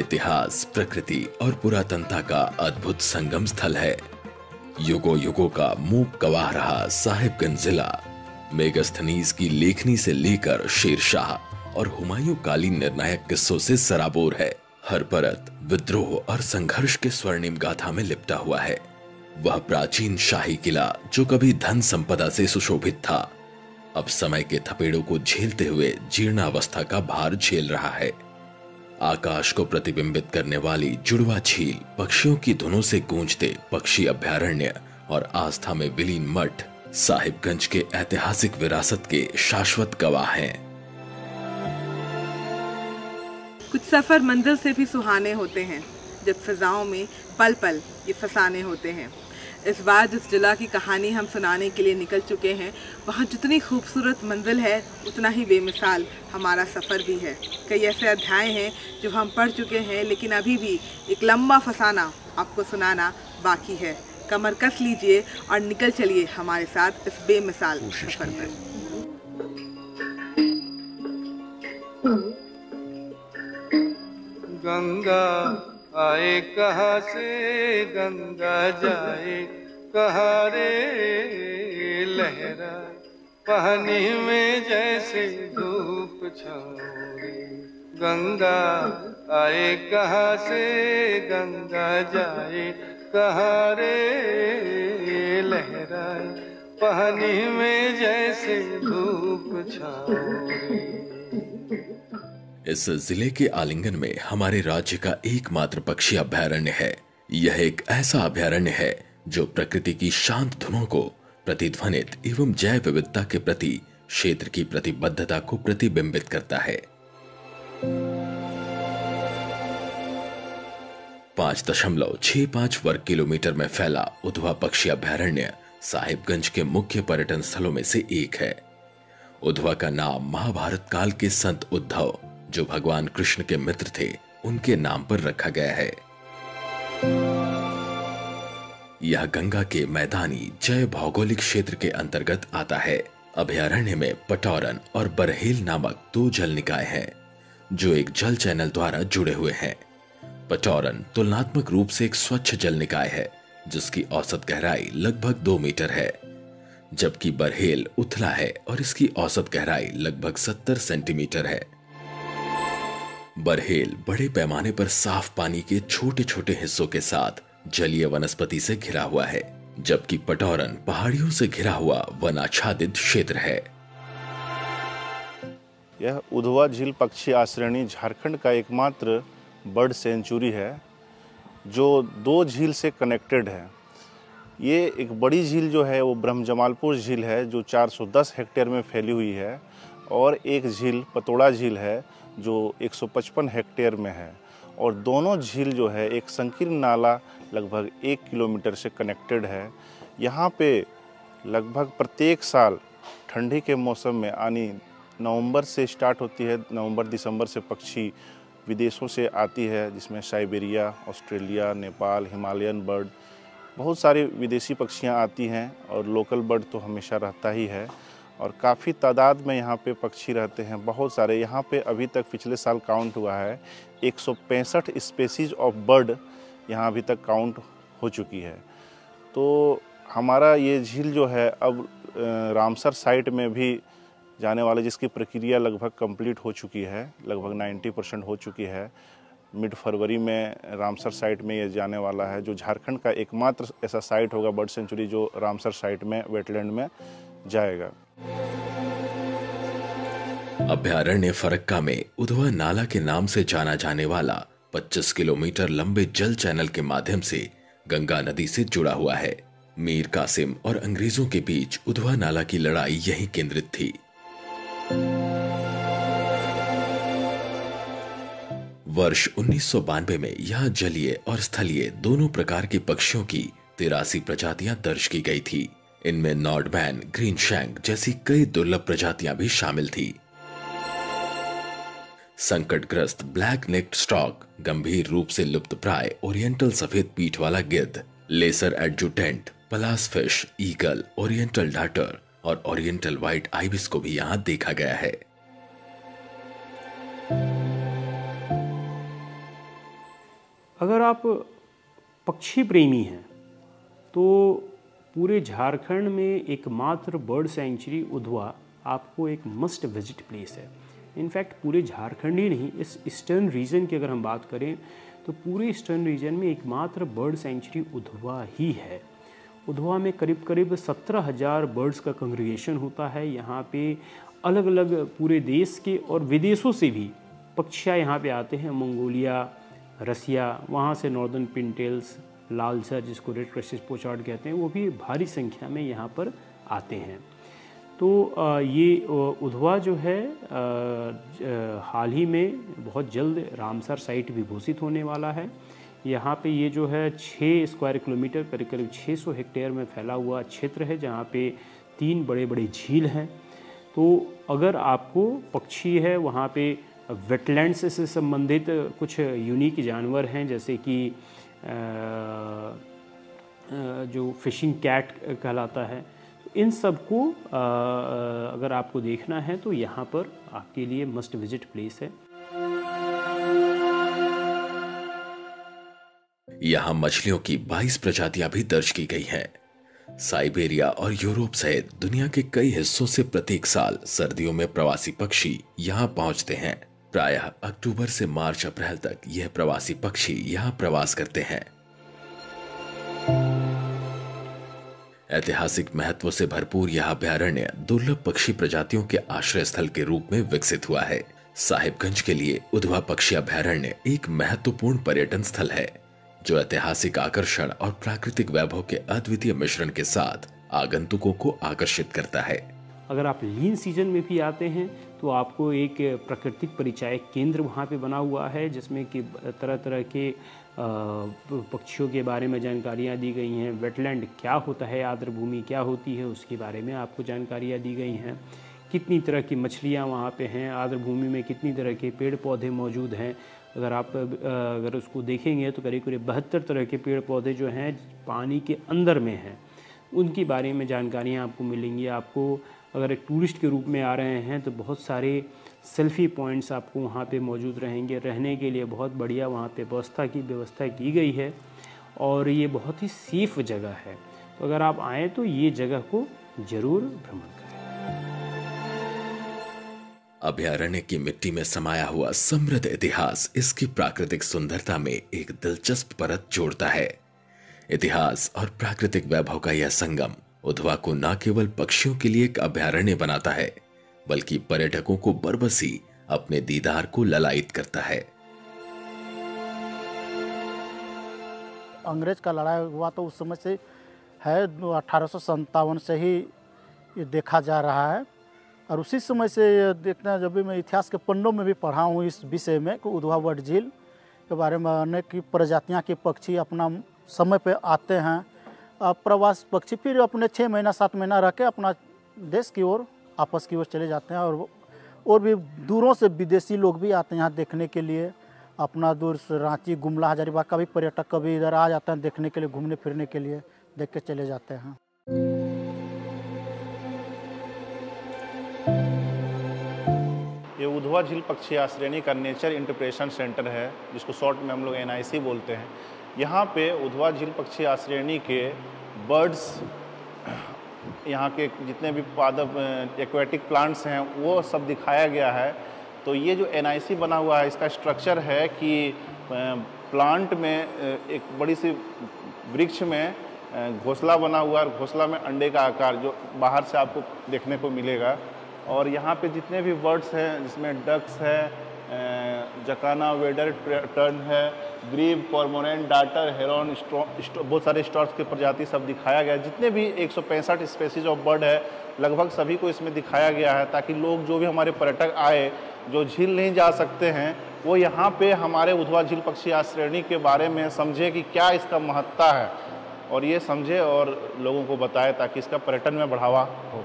इतिहास, प्रकृति और पुरातनता का अद्भुत संगम स्थल है। युगों युगों का मूक गवाह रहा साहिबगंज जिला मेगास्थनीज की लेखनी से लेकर शेरशाह और हुमायूं कालीन निर्णायक किस्सों से सराबोर है। हर परत विद्रोह और संघर्ष के स्वर्णिम गाथा में लिपटा हुआ है। वह प्राचीन शाही किला जो कभी धन संपदा से सुशोभित था, अब समय के थपेड़ों को झेलते हुए जीर्णावस्था का भार झेल रहा है। आकाश को प्रतिबिंबित करने वाली जुड़वा झील, पक्षियों की धुनों से गूंजते पक्षी अभयारण्य और आस्था में विलीन मठ साहिबगंज के ऐतिहासिक विरासत के शाश्वत गवाह हैं। कुछ सफर मंजिल से भी सुहाने होते हैं, जब फिजाओं में पल पल ये फसाने होते हैं। इस बार जिस जिला की कहानी हम सुनाने के लिए निकल चुके हैं, वहाँ जितनी खूबसूरत मंजिल है, उतना ही बेमिसाल हमारा सफ़र भी है। कई ऐसे अध्याय हैं जो हम पढ़ चुके हैं, लेकिन अभी भी एक लंबा फसाना आपको सुनाना बाकी है। कमर कस लीजिए और निकल चलिए हमारे साथ इस बेमिसाल सफ़र पर। गंगा आए कहाँ से, गंगा जाए कहाँ रे, लहरा पानी में जैसे धूप छाओ। गंगा आए कहाँ से, गंगा जाए कहाँ रे, लहरा पानी में जैसे धूप छाओ। इस जिले के आलिंगन में हमारे राज्य का एकमात्र पक्षी अभयारण्य है। यह एक ऐसा अभयारण्य है जो प्रकृति की शांत धुनों को प्रतिध्वनित एवं जैव विविधता के प्रति क्षेत्र की प्रतिबद्धता को प्रतिबिंबित करता है। 5.65 वर्ग किलोमीटर में फैला उधवा पक्षी अभयारण्य साहिबगंज के मुख्य पर्यटन स्थलों में से एक है। उधवा का नाम महाभारत काल के संत उद्धव, जो भगवान कृष्ण के मित्र थे, उनके नाम पर रखा गया है। यह गंगा के मैदानी जय भौगोलिक क्षेत्र के अंतर्गत आता है। अभयारण्य में पटौरन और बरहेल नामक दो जल निकाय हैं, जो एक जल चैनल द्वारा जुड़े हुए हैं। पटौरन तुलनात्मक रूप से एक स्वच्छ जल निकाय है, जिसकी औसत गहराई लगभग 2 मीटर है, जबकि बरहेल उथला है और इसकी औसत गहराई लगभग 70 सेंटीमीटर है। बरहेल बड़े पैमाने पर साफ पानी के छोटे छोटे हिस्सों के साथ जलीय वनस्पति से घिरा हुआ है, जबकि पटौरन पहाड़ियों से घिरा हुआ वनाच्छादित क्षेत्र है। यह उधवा झील पक्षी आश्रयणी झारखंड का एकमात्र बर्ड सेंचुरी है, जो 2 झील से कनेक्टेड है। ये एक बड़ी झील जो है वो ब्रह्मजमालपुर झील है, जो 410 हेक्टेयर में फैली हुई है, और एक झील पतोड़ा झील है जो 155 हेक्टेयर में है। और दोनों झील जो है एक संकीर्ण नाला लगभग 1 किलोमीटर से कनेक्टेड है। यहाँ पे लगभग प्रत्येक साल ठंडी के मौसम में, यानी नवंबर से स्टार्ट होती है, नवंबर दिसंबर से पक्षी विदेशों से आती है, जिसमें Siberia, Australia, Nepal, Himalayan bird, बहुत सारी विदेशी पक्षियाँ आती हैं, और लोकल बर्ड तो हमेशा रहता ही है। और काफ़ी तादाद में यहाँ पे पक्षी रहते हैं, बहुत सारे। यहाँ पे अभी तक पिछले साल काउंट हुआ है 165 स्पेसीज ऑफ बर्ड यहाँ अभी तक काउंट हो चुकी है। तो हमारा ये झील जो है अब रामसर साइट में भी जाने वाले, जिसकी प्रक्रिया लगभग कंप्लीट हो चुकी है, लगभग 90% हो चुकी है। मिड फरवरी में रामसर साइट में ये जाने वाला है, जो झारखंड का एकमात्र ऐसा साइट होगा बर्ड सेंचुरी जो रामसर साइट में वेटलैंड में जाएगा। अभयारण्य फरक्का में उधवा नाला के नाम से जाना जाने वाला 25 किलोमीटर लंबे जल चैनल के माध्यम से गंगा नदी से जुड़ा हुआ है। मीर कासिम और अंग्रेजों के बीच उधवा नाला की लड़ाई यहीं केंद्रित थी। वर्ष 1992 में यहाँ जलीय और स्थलीय दोनों प्रकार के पक्षियों की 83 प्रजातियां दर्ज की गई थी। इनमें नॉर्डमैन, ग्रीन शैंक जैसी कई दुर्लभ प्रजातियां भी शामिल थी। संकटग्रस्त ब्लैक नेक्ड स्टॉक, गंभीर रूप से लुप्तप्राय ओरिएंटल सफेद पीठ वाला गिद्ध, लेसर एडजुटेंट, पलास फिश, ईगल, ओरिएंटल डार्टर और ओरिएंटल व्हाइट आइबिस को भी यहाँ देखा गया है। अगर आप पक्षी प्रेमी हैं तो पूरे झारखंड में एकमात्र बर्ड सेंचुरी उधवा आपको एक मस्ट विजिट प्लेस है। इनफैक्ट पूरे झारखंड ही नहीं, इस ईस्टर्न रीजन की अगर हम बात करें तो पूरे ईस्टर्न रीजन में एकमात्र बर्ड सेंचुरी उधवा ही है। उधवा में करीब करीब 17,000 बर्ड्स का कंग्रीगेशन होता है। यहाँ पे अलग अलग पूरे देश के और विदेशों से भी पक्षियाँ यहाँ पे आते हैं। मंगोलिया, रसिया, वहाँ से नॉर्दर्न पिनटेल्स, लालसर जिसको रेड क्रेस्टेड पोचार्ड कहते हैं, वो भी भारी संख्या में यहाँ पर आते हैं। तो ये उधवा जो है हाल ही में बहुत जल्द रामसर साइट भी घोषित होने वाला है। यहाँ पे ये जो है 6 स्क्वायर किलोमीटर करीब करीब 600 हेक्टेयर में फैला हुआ क्षेत्र है, जहाँ पे 3 बड़े बड़े झील हैं। तो अगर आपको पक्षी है वहाँ पे वेटलैंड्स से संबंधित कुछ यूनिक जानवर हैं, जैसे कि जो फिशिंग कैट कहलाता है, इन सब को अगर आपको देखना है तो यहाँ पर आपके लिए मस्ट विजिट प्लेस है। यहाँ मछलियों की 22 प्रजातियां भी दर्ज की गई हैं। साइबेरिया और यूरोप सहित दुनिया के कई हिस्सों से प्रत्येक साल सर्दियों में प्रवासी पक्षी यहाँ पहुँचते हैं। प्रायः अक्टूबर से मार्च अप्रैल तक यह प्रवासी पक्षी यहाँ प्रवास करते हैं। ऐतिहासिक महत्व से भरपूर यह अभयारण्य दुर्लभ पक्षी प्रजातियों के आश्रय स्थल के रूप में विकसित हुआ है। साहिबगंज के लिए उधवा पक्षी अभयारण्य एक महत्वपूर्ण पर्यटन स्थल है, जो ऐतिहासिक आकर्षण और प्राकृतिक वैभव के अद्वितीय मिश्रण के साथ आगंतुकों को आकर्षित करता है। अगर आप लीन सीजन में भी आते हैं तो आपको एक प्राकृतिक परिचायक केंद्र वहाँ पे बना हुआ है, जिसमें कि तरह तरह के पक्षियों के बारे में जानकारियाँ दी गई हैं। वेटलैंड क्या होता है, आर्द्र भूमि क्या होती है, उसके बारे में आपको जानकारियाँ दी गई हैं। कितनी तरह की मछलियाँ वहाँ पे हैं, आर्द्र भूमि में कितनी तरह के पेड़ पौधे मौजूद हैं। अगर उसको देखेंगे तो करीब करीब 72 तरह के पेड़ पौधे जो हैं पानी के अंदर में हैं, उनके बारे में जानकारियाँ आपको मिलेंगी। आपको अगर एक टूरिस्ट के रूप में आ रहे हैं तो बहुत सारे सेल्फी पॉइंट्स आपको वहाँ पे मौजूद रहेंगे। रहने के लिए बहुत बढ़िया वहाँ पे व्यवस्था की गई है और ये बहुत ही सेफ जगह है। तो अगर आप आएँ तो ये जगह को जरूर भ्रमण करें। अभयारण्य की मिट्टी में समाया हुआ समृद्ध इतिहास इसकी प्राकृतिक सुंदरता में एक दिलचस्प परत जोड़ता है। इतिहास और प्राकृतिक वैभव का यह संगम उधवा को न केवल पक्षियों के लिए एक अभयारण्य बनाता है, बल्कि पर्यटकों को बरबसी अपने दीदार को ललायित करता है। अंग्रेज का लड़ाई हुआ तो उस समय से है, 1857 से ही ये देखा जा रहा है। और उसी समय से देखना, जब भी मैं इतिहास के पन्नों में भी पढ़ा हूँ इस विषय में कि उधवा बर्ड झील के बारे में, अनेक प्रजातियाँ के पक्षी अपना समय पे आते हैं। प्रवास पक्षी फिर अपने 6 महीना 7 महीना रह के अपना देश की ओर आपस की ओर चले जाते हैं। और भी दूरों से विदेशी लोग भी आते हैं यहाँ देखने के लिए। अपना दूर से रांची, गुमला, हजारीबाग का भी पर्यटक कभी इधर आ जाते हैं देखने के लिए, घूमने फिरने के लिए, देख के चले जाते हैं। ये उधवा झील पक्षी आश्रयणी का नेचर इंटरप्रिटेशन सेंटर है, जिसको शॉर्ट में हम लोग NIC बोलते हैं। यहाँ पे उधवा झील पक्षी आश्रयणी के बर्ड्स, यहाँ के जितने भी पादप एक्वेटिक प्लांट्स हैं वो सब दिखाया गया है। तो ये जो NIC बना हुआ है, इसका स्ट्रक्चर है कि प्लांट में एक बड़ी सी वृक्ष में घोंसला बना हुआ है, घोंसला में अंडे का आकार जो बाहर से आपको देखने को मिलेगा। और यहाँ पे जितने भी बर्ड्स हैं, जिसमें डक्स है, जकाना वेडर टर्न है, ग्रीब, कॉर्मोरेंट, डार्टर, हेरॉन, बहुत सारे स्टॉर्क्स के प्रजाति सब दिखाया गया है। जितने भी 165 स्पेसीज ऑफ बर्ड है, लगभग सभी को इसमें दिखाया गया है, ताकि लोग जो भी हमारे पर्यटक आए जो झील नहीं जा सकते हैं, वो यहाँ पे हमारे उधवा झील पक्षी आश्रयणी के बारे में समझे कि क्या इसका महत्ता है, और ये समझे और लोगों को बताए ताकि इसका पर्यटन में बढ़ावा हो।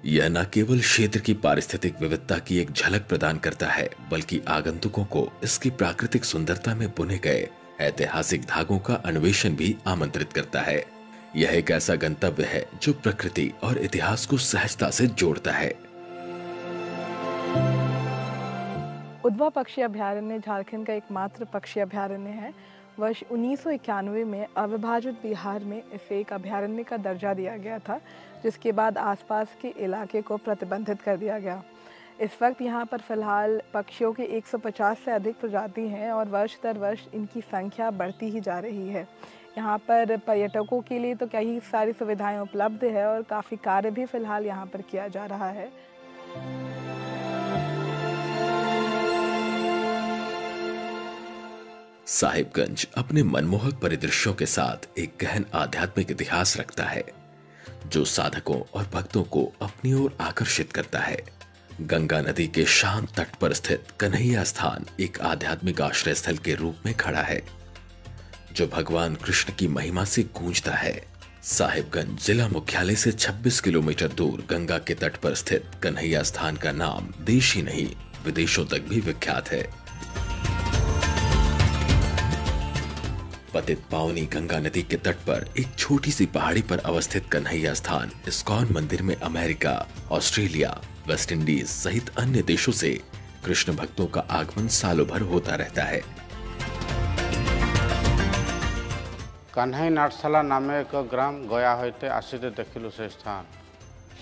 यह न केवल क्षेत्र की पारिस्थितिक विविधता की एक झलक प्रदान करता है, बल्कि आगंतुकों को इसकी प्राकृतिक सुंदरता में बुने गए ऐतिहासिक धागों का अन्वेषण भी आमंत्रित करता है। यह एक ऐसा गंतव्य है जो प्रकृति और इतिहास को सहजता से जोड़ता है। उधवा पक्षी अभयारण्य झारखंड का एकमात्र पक्षी अभयारण्य है। वर्ष 1991 में अविभाजित बिहार में इसे एक अभयारण्य का दर्जा दिया गया था, जिसके बाद आसपास के इलाके को प्रतिबंधित कर दिया गया। इस वक्त यहाँ पर फिलहाल पक्षियों की 150 से अधिक प्रजाति हैं और वर्ष दर वर्ष इनकी संख्या बढ़ती ही जा रही है। यहाँ पर पर्यटकों के लिए तो कई सारी सुविधाएं उपलब्ध है और काफ़ी कार्य भी फिलहाल यहाँ पर किया जा रहा है। साहिबगंज अपने मनमोहक परिदृश्यों के साथ एक गहन आध्यात्मिक इतिहास रखता है, जो साधकों और भक्तों को अपनी ओर आकर्षित करता है। गंगा नदी के शांत तट पर स्थित कन्हैया स्थान एक आध्यात्मिक आश्रय स्थल के रूप में खड़ा है, जो भगवान कृष्ण की महिमा से गूंजता है। साहिबगंज जिला मुख्यालय से 26 किलोमीटर दूर गंगा के तट पर स्थित कन्हैया स्थान का नाम देश ही नहीं विदेशों तक भी विख्यात है। पतित पावनी गंगा नदी के तट पर एक छोटी सी पहाड़ी पर अवस्थित कन्हैया स्थान इस्कॉन मंदिर में अमेरिका, ऑस्ट्रेलिया, वेस्ट इंडीज सहित अन्य देशों से कृष्ण भक्तों का आगमन सालों भर होता रहता है। कान्हाई नाटशाला नामे एक ग्राम गया होते आसिते देखिलु से स्थान।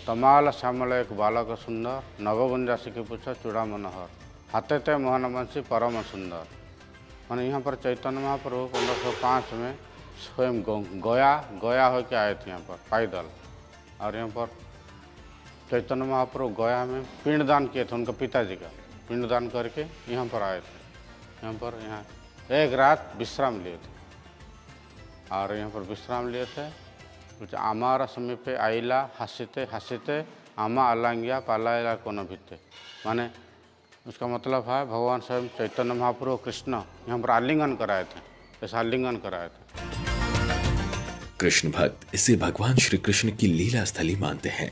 तमाल श्यामल एक बालक सुंदर, नवगुंजा सिखी पूछ चूड़ा मनोहर, हाथे ते मोहनवंशी परम सुंदर। मैंने यहाँ पर चैतन्य महाप्रभु 1505 में स्वयं गया हो के आए थे यहाँ पर पैदल, और यहाँ पर चैतन्य महाप्रभु गया में पिंडदान किए थे। उनके पिताजी का पिंडदान करके यहाँ पर आए थे। यहाँ एक रात विश्राम लिए थे, और यहाँ पर विश्राम लिए थे। कुछ आमार समीपे आइला हसीते हसीते आमा अलांगिया पालाइला कोन भित्ते, माने उसका मतलब है भगवान स्वयं चैतन्य महाप्रभु कृष्ण यहाँ पर आलिंगन कराए थे, ऐसा आलिंगन कराए थे। कृष्ण भक्त इसे भगवान श्री कृष्ण की लीला स्थली मानते हैं।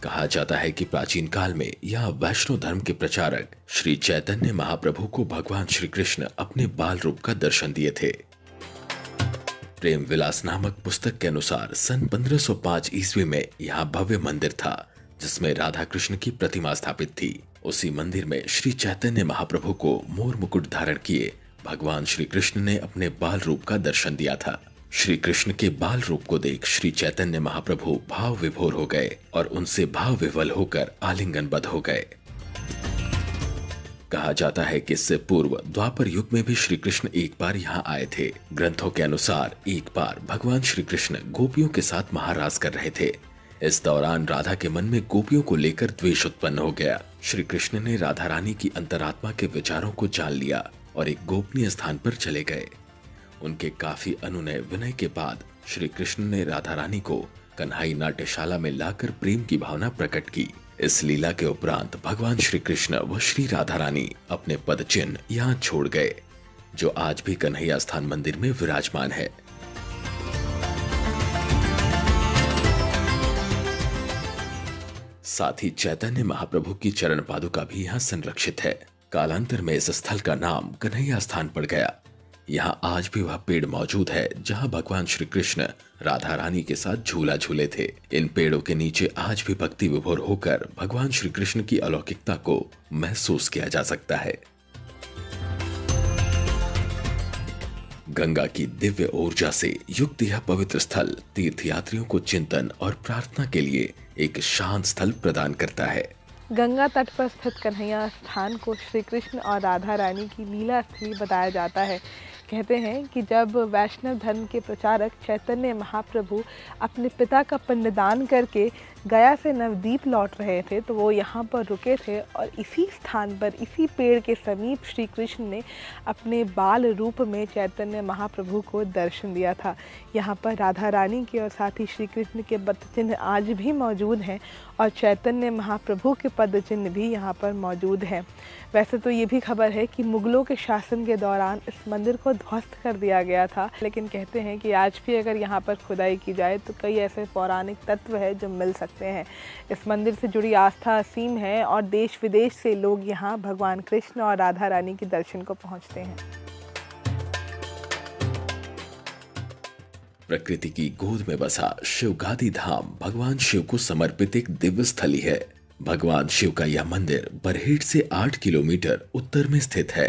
कहा जाता है कि प्राचीन काल में यहाँ वैष्णव धर्म के प्रचारक श्री चैतन्य महाप्रभु को भगवान श्री कृष्ण अपने बाल रूप का दर्शन दिए थे। प्रेम विलास नामक पुस्तक के अनुसार सन 1505 ईस्वी में यहाँ भव्य मंदिर था, जिसमें राधा कृष्ण की प्रतिमा स्थापित थी। उसी मंदिर में श्री चैतन्य महाप्रभु को मोर मुकुट धारण किए भगवान श्री कृष्ण ने अपने बाल रूप का दर्शन दिया था। श्री कृष्ण के बाल रूप को देख श्री चैतन्य महाप्रभु भाव विभोर हो गए और उनसे भाव विवल होकर आलिंगनबद्ध हो गए। कहा जाता है कि इससे पूर्व द्वापर युग में भी श्री कृष्ण एक बार यहाँ आए थे। ग्रंथों के अनुसार एक बार भगवान श्री कृष्ण गोपियों के साथ महाराज कर रहे थे। इस दौरान राधा के मन में गोपियों को लेकर द्वेष उत्पन्न हो गया। श्री कृष्ण ने राधा रानी की अंतरात्मा के विचारों को जान लिया और एक गोपनीय स्थान पर चले गए। उनके काफी अनुनय विनय के बाद श्री कृष्ण ने राधा रानी को कन्हाई नाट्यशाला में लाकर प्रेम की भावना प्रकट की। इस लीला के उपरांत भगवान श्री कृष्ण व श्री राधा रानी अपने पद चिन्ह यहाँ छोड़ गए, जो आज भी कन्हैया स्थान मंदिर में विराजमान है। साथ ही चैतन्य महाप्रभु की चरण पादुका भी यहाँ संरक्षित है। कालांतर में इस स्थल का नाम कन्हैया स्थान पड़ गया। यहाँ आज भी वह पेड़ मौजूद है जहाँ भगवान श्री कृष्ण राधा रानी के साथ झूला झूले थे। इन पेड़ों के नीचे आज भी भक्ति विभोर होकर भगवान श्री कृष्ण की अलौकिकता को महसूस किया जा सकता है। गंगा की दिव्य ऊर्जा से युक्त यह पवित्र स्थल तीर्थयात्रियों को चिंतन और प्रार्थना के लिए एक शांत स्थल प्रदान करता है। गंगा तट पर स्थित कन्हैया स्थान को श्री कृष्ण और राधा रानी की लीला स्थली बताया जाता है। कहते हैं कि जब वैष्णव धर्म के प्रचारक चैतन्य महाप्रभु अपने पिता का पिंडदान करके गया से नवद्वीप लौट रहे थे, तो वो यहाँ पर रुके थे और इसी स्थान पर इसी पेड़ के समीप श्री कृष्ण ने अपने बाल रूप में चैतन्य महाप्रभु को दर्शन दिया था। यहाँ पर राधा रानी के और साथ ही श्री कृष्ण के पद चिन्ह आज भी मौजूद हैं और चैतन्य महाप्रभु के पद चिन्ह भी यहाँ पर मौजूद हैं। वैसे तो ये भी खबर है कि मुगलों के शासन के दौरान इस मंदिर को ध्वस्त कर दिया गया था, लेकिन कहते हैं कि आज भी अगर यहाँ पर खुदाई की जाए तो कई ऐसे पौराणिक तत्व है जो मिल सकते हैं। इस मंदिर से जुड़ी आस्था असीम है और देश विदेश से लोग यहाँ भगवान कृष्ण और राधा रानी के दर्शन को पहुँचते हैं। प्रकृति की गोद में बसा शिवगादी धाम भगवान शिव को समर्पित एक दिव्य स्थली है। भगवान शिव का यह मंदिर बरहेट से 8 किलोमीटर उत्तर में स्थित है।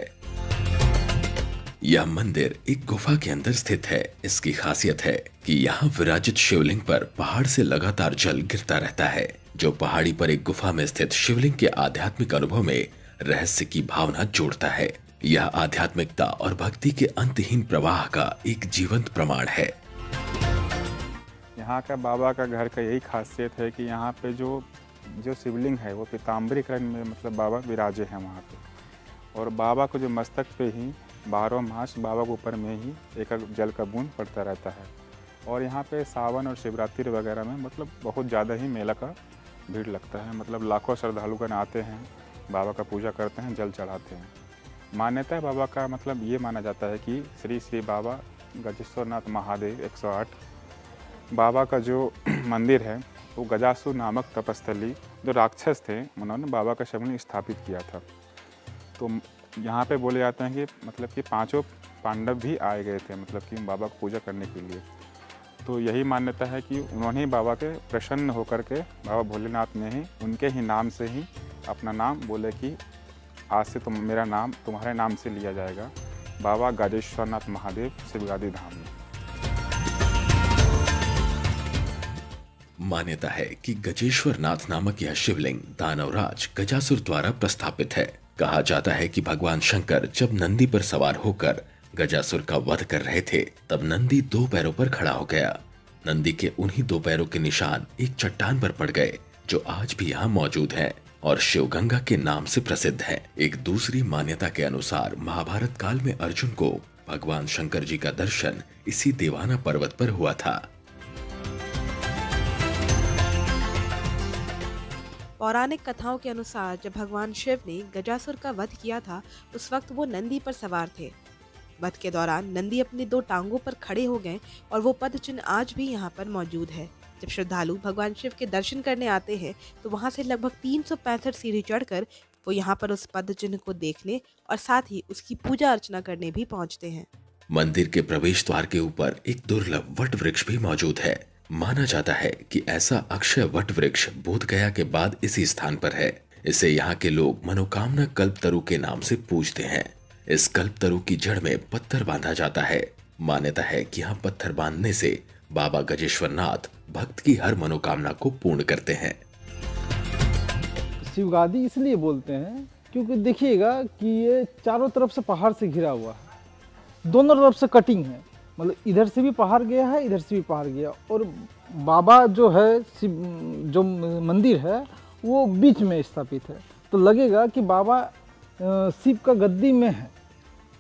यह मंदिर एक गुफा के अंदर स्थित है। इसकी खासियत है कि यहाँ विराजित शिवलिंग पर पहाड़ से लगातार जल गिरता रहता है, जो पहाड़ी पर एक गुफा में स्थित शिवलिंग के आध्यात्मिक अनुभव में रहस्य की भावना जोड़ता है। यह आध्यात्मिकता और भक्ति के अंतहीन प्रवाह का एक जीवंत प्रमाण है। यहाँ का बाबा का घर का यही खासियत है कि यहाँ पे जो शिवलिंग है वो पीताम्बरी करण में मतलब बाबा विराजे हैं वहाँ पे, और बाबा को जो मस्तक पे ही 12 मास बाबा के ऊपर में ही एक जल का बूंद पड़ता रहता है। और यहाँ पे सावन और शिवरात्रि वगैरह में मतलब बहुत ज़्यादा ही मेला का भीड़ लगता है। मतलब लाखों श्रद्धालुगण आते हैं, बाबा का पूजा करते हैं, जल चढ़ाते हैं। मान्यता है बाबा का मतलब ये माना जाता है कि श्री श्री बाबा गजेश्वरनाथ महादेव 108 बाबा का जो मंदिर है वो गजासुर नामक तपस्थली जो राक्षस थे उन्होंने बाबा का शिवलिंग स्थापित किया था। तो यहाँ पे बोले जाते हैं कि मतलब कि 5 पांडव भी आए गए थे मतलब कि बाबा को पूजा करने के लिए। तो यही मान्यता है कि उन्होंने ही बाबा के प्रसन्न होकर के बाबा भोलेनाथ ने ही उनके ही नाम से ही अपना नाम बोले कि आज से मेरा नाम तुम्हारे नाम से लिया जाएगा, बाबा गजेश्वरनाथ महादेव शिवगादी धाम में। मान्यता है कि गजेश्वर नाथ नामक यह शिवलिंग दानवराज गजासुर द्वारा प्रस्थापित है। कहा जाता है कि भगवान शंकर जब नंदी पर सवार होकर गजासुर का वध कर रहे थे तब नंदी 2 पैरों पर खड़ा हो गया। नंदी के उन्हीं 2 पैरों के निशान एक चट्टान पर पड़ गए जो आज भी यहाँ मौजूद है और शिवगंगा के नाम से प्रसिद्ध है। एक दूसरी मान्यता के अनुसार महाभारत काल में अर्जुन को भगवान शंकर जी का दर्शन इसी देवाना पर्वत पर हुआ था। पौराणिक कथाओं के अनुसार जब भगवान शिव ने गजासुर का वध किया था उस वक्त वो नंदी पर सवार थे। वध के दौरान नंदी अपनी 2 टांगों पर खड़े हो गए और वो पद चिन्ह आज भी यहाँ पर मौजूद है। जब श्रद्धालु भगवान शिव के दर्शन करने आते हैं तो वहाँ से लगभग 365 सीढ़ी चढ़कर वो यहाँ पर उस पद चिन्ह को देखने और साथ ही उसकी पूजा अर्चना करने भी पहुँचते हैं। मंदिर के प्रवेश द्वार के ऊपर एक दुर्लभ वट वृक्ष भी मौजूद है। माना जाता है कि ऐसा अक्षय वट वृक्ष बोध गया के बाद इसी स्थान पर है। इसे यहाँ के लोग मनोकामना कल्पतरु के नाम से पूजते हैं। इस कल्पतरु की जड़ में पत्थर बांधा जाता है। मान्यता है कि यहाँ पत्थर बांधने से बाबा गजेश्वरनाथ भक्त की हर मनोकामना को पूर्ण करते हैं। शिवगादी इसलिए बोलते हैं क्योंकि देखिएगा कि ये चारों तरफ से पहाड़ से घिरा हुआ है, दोनों तरफ से कटिंग है, मतलब इधर से भी पहाड़ गया है, इधर से भी पहाड़ गया, और बाबा जो है जो मंदिर है वो बीच में स्थापित है। तो लगेगा कि बाबा शिव का गद्दी में है,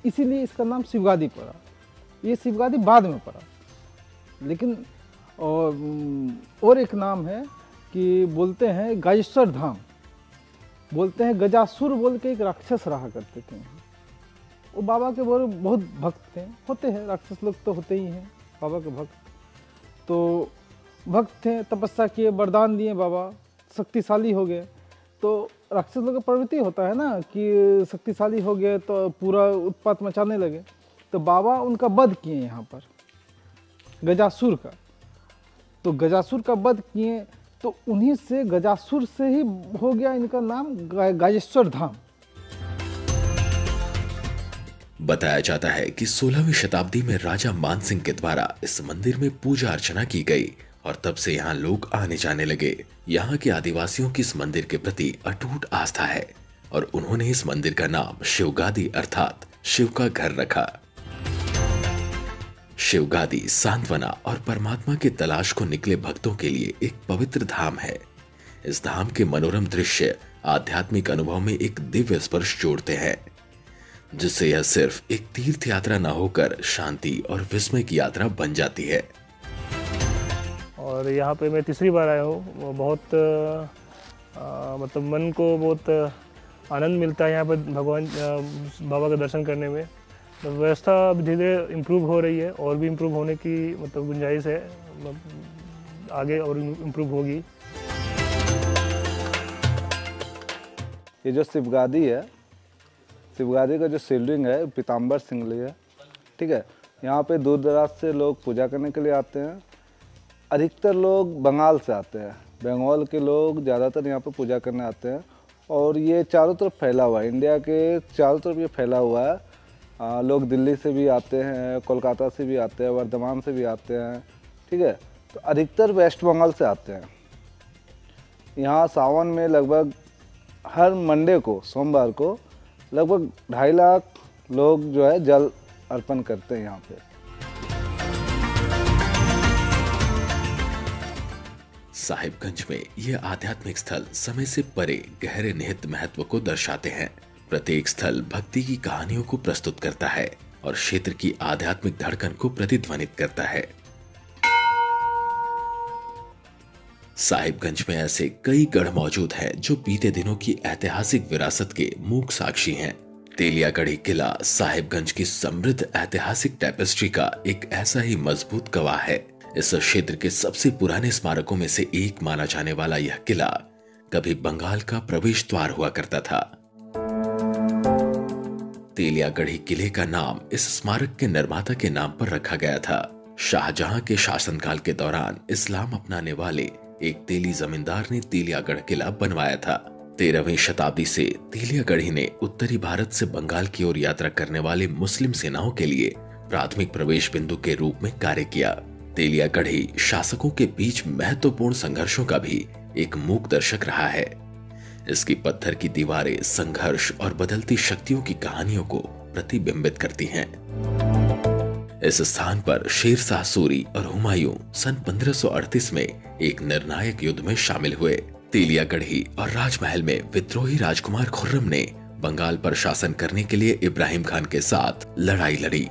इसीलिए इसका नाम शिवगादी पड़ा। ये शिवगादी बाद में पड़ा, लेकिन और एक नाम है कि बोलते हैं गजेश्वर धाम, बोलते हैं गजासुर बोल के एक राक्षस रहा करते थे। वो बाबा के बहुत भक्त थे, होते हैं राक्षस लोग तो होते ही हैं बाबा के भक्त। तो भक्त थे, तपस्या किए, वरदान दिए, बाबा शक्तिशाली हो गए। तो राक्षस लोग का प्रवृत्ति होता है ना कि शक्तिशाली हो गए तो पूरा उत्पात मचाने लगे। तो बाबा उनका वध किए यहाँ पर गजासुर का। तो गजासुर का वध किए तो उन्हीं से गजासुर से ही हो गया इनका नाम गजेश्वर धाम। बताया जाता है कि 16वीं शताब्दी में राजा मानसिंह के द्वारा इस मंदिर में पूजा अर्चना की गई और तब से यहाँ लोग आने जाने लगे। यहाँ के आदिवासियों की इस मंदिर के प्रति अटूट आस्था है और उन्होंने इस मंदिर का नाम शिवगादी अर्थात शिव का घर रखा। शिवगादी सांत्वना और परमात्मा की तलाश को निकले भक्तों के लिए एक पवित्र धाम है। इस धाम के मनोरम दृश्य आध्यात्मिक अनुभव में एक दिव्य स्पर्श जोड़ते हैं, जिससे यह सिर्फ एक तीर्थ यात्रा न होकर शांति और विस्मय की यात्रा बन जाती है। और यहाँ पे मैं तीसरी बार आया हूँ। बहुत मतलब मन को बहुत आनंद मिलता है यहाँ पर भगवान बाबा का दर्शन करने में। तो व्यवस्था अब धीरे धीरे इम्प्रूव हो रही है और भी इम्प्रूव होने की मतलब गुंजाइश है, आगे और इम्प्रूव होगी। ये जो शिवगादी है, शिवगादी का जो शिवलिंग है पीताम्बर सिंगली है, ठीक है। यहाँ पे दूर दराज से लोग पूजा करने के लिए आते हैं। अधिकतर लोग बंगाल से आते हैं, बंगाल के लोग ज़्यादातर यहाँ पे पूजा करने आते हैं। और ये चारों तरफ फैला हुआ है, इंडिया के चारों तरफ ये फैला हुआ है। लोग दिल्ली से भी आते हैं, कोलकाता से भी आते हैं, वर्धमान से भी आते हैं, ठीक है। तो अधिकतर वेस्ट बंगाल से आते हैं। यहाँ सावन में लगभग हर मंडे को, सोमवार को लगभग 2.5 लाख लोग जो है जल अर्पण करते हैं यहाँ पे। साहिबगंज में ये आध्यात्मिक स्थल समय से परे गहरे निहित महत्व को दर्शाते हैं। प्रत्येक स्थल भक्ति की कहानियों को प्रस्तुत करता है और क्षेत्र की आध्यात्मिक धड़कन को प्रतिध्वनित करता है। साहिबगंज में ऐसे कई गढ़ मौजूद हैं जो बीते दिनों की ऐतिहासिक विरासत के मूक साक्षी हैं। तेलियागढ़ी किला साहिबगंज की समृद्ध ऐतिहासिक टैपेस्ट्री का एक ऐसा ही मजबूत गवाह है। इस क्षेत्र के सबसे पुराने स्मारकों में से एक माना जाने वाला यह किला कभी बंगाल का प्रवेश द्वार हुआ करता था। तेलियागढ़ी किले का नाम इस स्मारक के निर्माता के नाम पर रखा गया था। शाहजहां के शासनकाल के दौरान इस्लाम अपनाने वाले एक तेली जमींदार ने तेलियागढ़ किला बनवाया था। 13वीं शताब्दी से तेलियागढ़ी ने उत्तरी भारत से बंगाल की ओर यात्रा करने वाले मुस्लिम सेनाओं के लिए प्राथमिक प्रवेश बिंदु के रूप में कार्य किया। तेलियागढ़ी शासकों के बीच महत्वपूर्ण संघर्षों का भी एक मूक दर्शक रहा है। इसकी पत्थर की दीवारें संघर्ष और बदलती शक्तियों की कहानियों को प्रतिबिंबित करती हैं। इस स्थान पर शेर शाह सूरी और हुमायूं सन 1538 में एक निर्णायक युद्ध में शामिल हुए। तेलियागढ़ी और राजमहल में विद्रोही राजकुमार खुर्रम ने बंगाल पर शासन करने के लिए इब्राहिम खान के साथ लड़ाई लड़ी।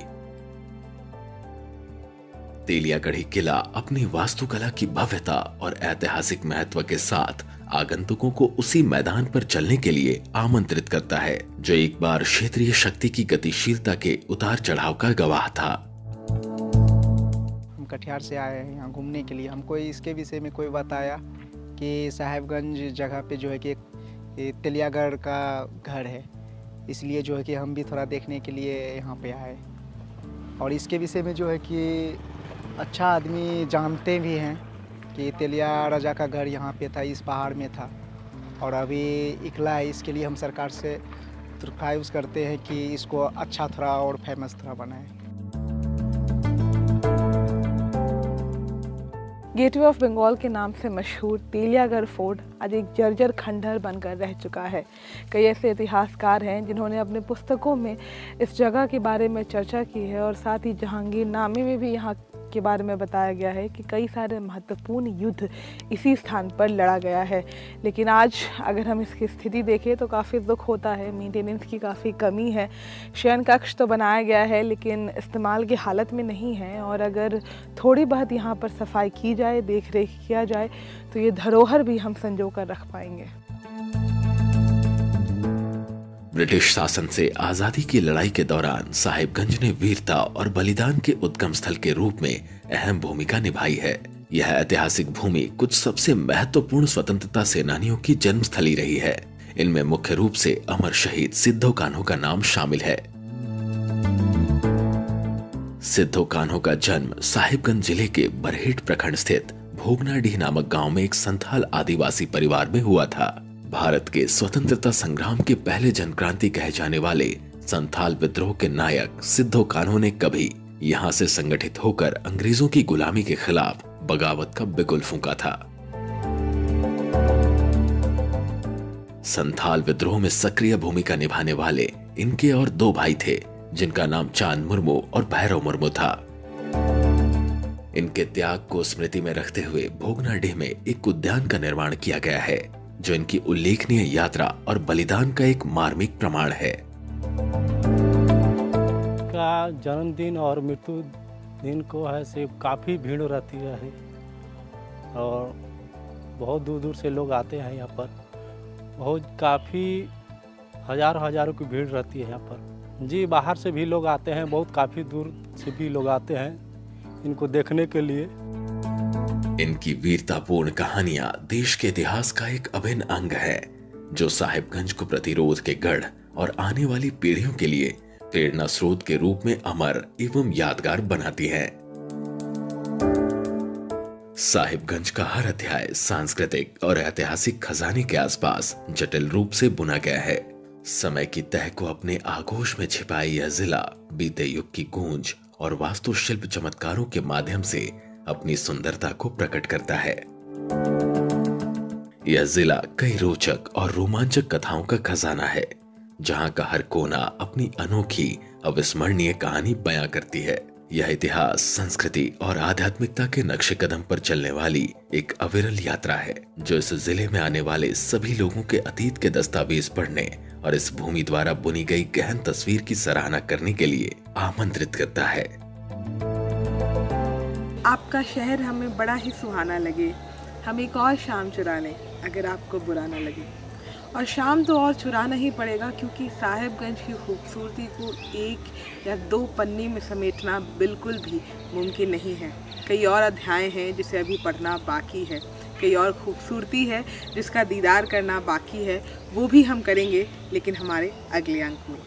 तेलियागढ़ी किला अपनी वास्तुकला की भव्यता और ऐतिहासिक महत्व के साथ आगंतुकों को उसी मैदान पर चलने के लिए आमंत्रित करता है जो एक बार क्षेत्रीय शक्ति की गतिशीलता के उतार चढ़ाव का गवाह था। हम कटिहार से आए हैं यहाँ घूमने के लिए। हमको इसके विषय में कोई बताया कि साहिबगंज जगह पे जो है कि एक तेलियागढ़ का घर है, इसलिए जो है कि हम भी थोड़ा देखने के लिए यहाँ पे आए। और इसके विषय में जो है कि अच्छा आदमी जानते भी हैं कि तेलिया राजा का घर यहाँ पे था, इस पहाड़ में था और अभी इकला है। इसके लिए हम सरकार से दरख्वास्त करते हैं कि इसको अच्छा थोड़ा और फेमस थोड़ा बनाए। गेटवे ऑफ बंगाल के नाम से मशहूर तेलियागढ़ फोर्ट आज एक जर्जर खंडहर बनकर रह चुका है। कई ऐसे इतिहासकार हैं जिन्होंने अपने पुस्तकों में इस जगह के बारे में चर्चा की है और साथ ही जहांगीरनामे में भी यहाँ के बारे में बताया गया है कि कई सारे महत्वपूर्ण युद्ध इसी स्थान पर लड़ा गया है। लेकिन आज अगर हम इसकी स्थिति देखें तो काफ़ी दुख होता है। मेंटेनेंस की काफ़ी कमी है। शयन कक्ष तो बनाया गया है लेकिन इस्तेमाल की हालत में नहीं है और अगर थोड़ी बहुत यहाँ पर सफाई की जाए, देख रेख किया जाए तो ये धरोहर भी हम संजो कर रख पाएंगे। ब्रिटिश शासन से आजादी की लड़ाई के दौरान साहिबगंज ने वीरता और बलिदान के उद्गम स्थल के रूप में अहम भूमिका निभाई है। यह ऐतिहासिक भूमि कुछ सबसे महत्वपूर्ण स्वतंत्रता सेनानियों की जन्मस्थली रही है। इनमें मुख्य रूप से अमर शहीद सिद्धो कान्हो का नाम शामिल है। सिद्धो कान्हो का जन्म साहिबगंज जिले के बरहेट प्रखंड स्थित भोगनाडीह नामक गांव में एक संथाल आदिवासी परिवार में हुआ था। भारत के स्वतंत्रता संग्राम के पहले जनक्रांति कहे जाने वाले संथाल विद्रोह के नायक सिद्धो कान्हो ने कभी यहाँ से संगठित होकर अंग्रेजों की गुलामी के खिलाफ बगावत का बिगुल फूंका था। संथाल विद्रोह में सक्रिय भूमिका निभाने वाले इनके और 2 भाई थे जिनका नाम चांद मुर्मू और भैरव मुर्मू था। इनके त्याग को स्मृति में रखते हुए भोगनाडीह में एक उद्यान का निर्माण किया गया है जो इनकी उल्लेखनीय यात्रा और बलिदान का एक मार्मिक प्रमाण है। का जन्मदिन और मृत्यु दिन को है से काफ़ी भीड़ रहती है और बहुत दूर दूर से लोग आते हैं यहाँ पर। बहुत काफ़ी हजारों की भीड़ रहती है यहाँ पर। जी बाहर से भी लोग आते हैं, बहुत काफ़ी दूर से भी लोग आते हैं इनको देखने के लिए। इनकी वीरतापूर्ण कहानियां देश के इतिहास का एक अभिन्न अंग है जो साहिबगंज को प्रतिरोध के गढ़ और आने वाली पीढ़ियों के लिए प्रेरणा स्रोत के रूप में अमर एवं यादगार बनाती हैं। साहिबगंज का हर अध्याय सांस्कृतिक और ऐतिहासिक खजाने के आसपास जटिल रूप से बुना गया है। समय की तह को अपने आगोश में छिपाए यह जिला बीते युग की गूंज और वास्तुशिल्प चमत्कारों के माध्यम से अपनी सुंदरता को प्रकट करता है। यह जिला कई रोचक और रोमांचक कथाओं का खजाना है, जहां का हर कोना अपनी अनोखी अविस्मरणीय कहानी बयां करती है। यह इतिहास, संस्कृति और आध्यात्मिकता के नक्शे कदम पर चलने वाली एक अविरल यात्रा है, जो इस जिले में आने वाले सभी लोगों के अतीत के दस्तावेज पढ़ने और इस भूमि द्वारा बुनी गई गहन तस्वीर की सराहना करने के लिए आमंत्रित करता है। आपका शहर हमें बड़ा ही सुहाना लगे, हम एक और शाम चुरा लें अगर आपको बुरा ना लगे। और शाम तो और चुराना ही पड़ेगा, क्योंकि साहिबगंज की खूबसूरती को एक या दो पन्ने में समेटना बिल्कुल भी मुमकिन नहीं है। कई और अध्याय हैं जिसे अभी पढ़ना बाकी है, कई और खूबसूरती है जिसका दीदार करना बाकी है, वो भी हम करेंगे, लेकिन हमारे अगले अंक में।